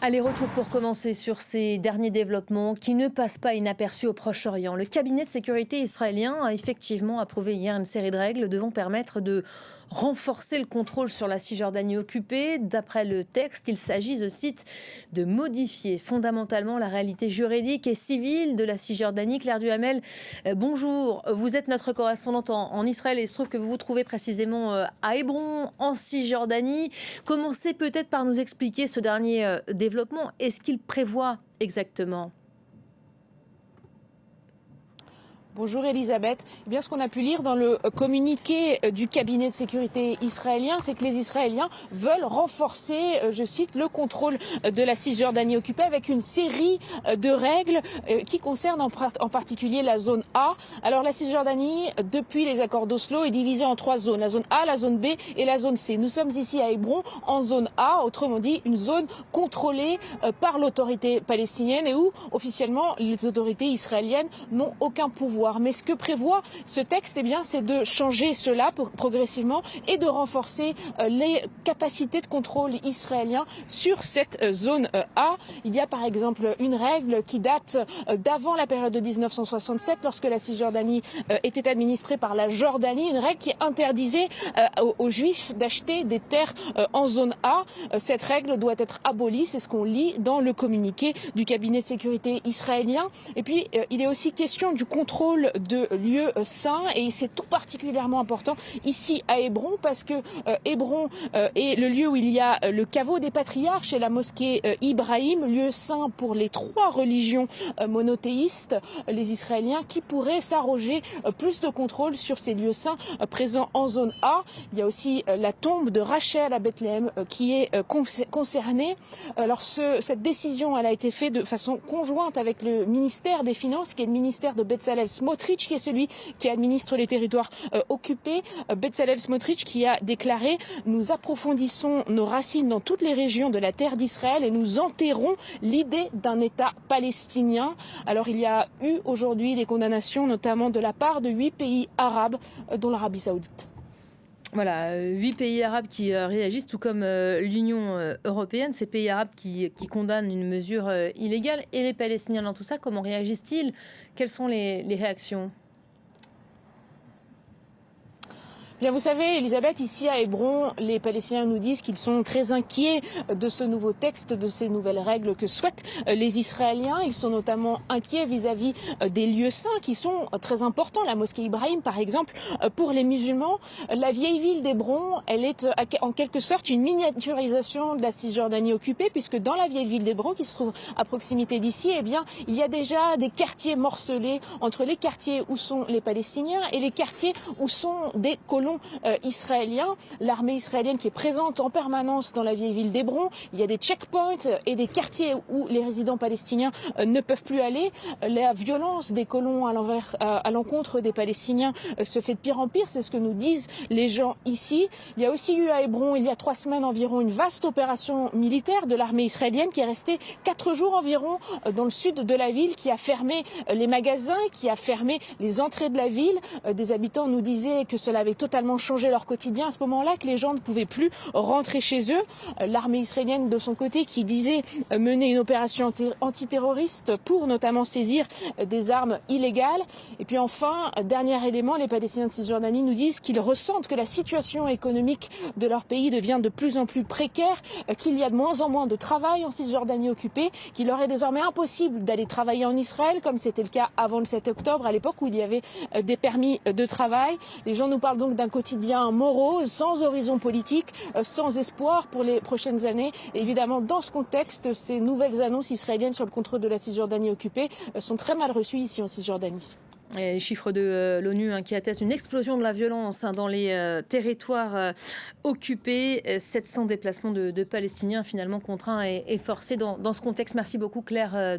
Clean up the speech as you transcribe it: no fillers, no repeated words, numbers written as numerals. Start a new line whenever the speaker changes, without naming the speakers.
Allez, retour pour commencer sur ces derniers développements qui ne passent pas inaperçus au Proche-Orient. Le cabinet de sécurité israélien a effectivement approuvé hier une série de règles devant permettre de renforcer le contrôle sur la Cisjordanie occupée. D'après le texte, il s'agit, je cite, de modifier fondamentalement la réalité juridique et civile de la Cisjordanie. Claire Duhamel, bonjour. Vous êtes notre correspondante en Israël et il se trouve que vous vous trouvez précisément à Hébron, en Cisjordanie. Commencez peut-être par nous expliquer ce dernier développement. Est-ce qu'il prévoit exactement ?
Bonjour Elisabeth. Eh bien, ce qu'on a pu lire dans le communiqué du cabinet de sécurité israélien, c'est que les Israéliens veulent renforcer, je cite, le contrôle de la Cisjordanie occupée avec une série de règles qui concernent en particulier la zone A. Alors la Cisjordanie, depuis les accords d'Oslo, est divisée en 3 zones. La zone A, la zone B et la zone C. Nous sommes ici à Hébron en zone A, autrement dit une zone contrôlée par l'autorité palestinienne et où officiellement les autorités israéliennes n'ont aucun pouvoir. Mais ce que prévoit ce texte, eh bien, c'est de changer cela progressivement et de renforcer les capacités de contrôle israélien sur cette zone A. Il y a par exemple une règle qui date d'avant la période de 1967, lorsque la Cisjordanie était administrée par la Jordanie, une règle qui interdisait aux Juifs d'acheter des terres en zone A. Cette règle doit être abolie, c'est ce qu'on lit dans le communiqué du cabinet de sécurité israélien. Et puis, il est aussi question du contrôle de lieux saints et c'est tout particulièrement important ici à Hébron parce que Hébron est le lieu où il y a le caveau des patriarches et la mosquée Ibrahim, lieu saint pour les 3 religions monothéistes, les Israéliens qui pourraient s'arroger plus de contrôle sur ces lieux saints présents en zone A. Il y a aussi la tombe de Rachel à Bethléem qui est concernée. Alors cette décision, elle a été faite de façon conjointe avec le ministère des Finances, qui est le ministère de Bezalel Smotrich, qui est celui qui administre les territoires occupés. Bezalel Smotrich qui a déclaré: nous approfondissons nos racines dans toutes les régions de la terre d'Israël et nous enterrons l'idée d'un État palestinien. Alors il y a eu aujourd'hui des condamnations, notamment de la part de 8 pays arabes, dont l'Arabie Saoudite.
Voilà, 8 pays arabes qui réagissent, tout comme l'Union européenne. Ces pays arabes qui condamnent une mesure illégale. Et les Palestiniens dans tout ça, comment réagissent-ils ? Quelles sont les réactions ?
Bien, vous savez, Elisabeth, ici à Hébron, les Palestiniens nous disent qu'ils sont très inquiets de ce nouveau texte, de ces nouvelles règles que souhaitent les Israéliens. Ils sont notamment inquiets vis-à-vis des lieux saints qui sont très importants. La mosquée Ibrahim, par exemple, pour les musulmans. La vieille ville d'Hébron, elle est en quelque sorte une miniaturisation de la Cisjordanie occupée, puisque dans la vieille ville d'Hébron, qui se trouve à proximité d'ici, eh bien, il y a déjà des quartiers morcelés entre les quartiers où sont les Palestiniens et les quartiers où sont des colons israéliens. L'armée israélienne qui est présente en permanence dans la vieille ville d'Hébron. Il y a des checkpoints et des quartiers où les résidents palestiniens ne peuvent plus aller. La violence des colons à l'encontre des Palestiniens se fait de pire en pire. C'est ce que nous disent les gens ici. Il y a aussi eu à Hébron, il y a 3 semaines environ, une vaste opération militaire de l'armée israélienne qui est restée 4 jours environ dans le sud de la ville, qui a fermé les magasins, qui a fermé les entrées de la ville. Des habitants nous disaient que cela avait totalement changé leur quotidien à ce moment-là, que les gens ne pouvaient plus rentrer chez eux. L'armée israélienne de son côté qui disait mener une opération antiterroriste pour notamment saisir des armes illégales. Et puis enfin, dernier élément, les Palestiniens de Cisjordanie nous disent qu'ils ressentent que la situation économique de leur pays devient de plus en plus précaire, qu'il y a de moins en moins de travail en Cisjordanie occupée, qu'il leur est désormais impossible d'aller travailler en Israël comme c'était le cas avant le 7 octobre, à l'époque où il y avait des permis de travail. Les gens nous parlent donc d'un quotidien morose, sans horizon politique, sans espoir pour les prochaines années. Et évidemment, dans ce contexte, ces nouvelles annonces israéliennes sur le contrôle de la Cisjordanie occupée sont très mal reçues ici en Cisjordanie.
Et les chiffres de l'ONU qui attestent une explosion de la violence dans les territoires occupés. 700 déplacements de Palestiniens finalement contraints et forcés dans ce contexte. Merci beaucoup Claire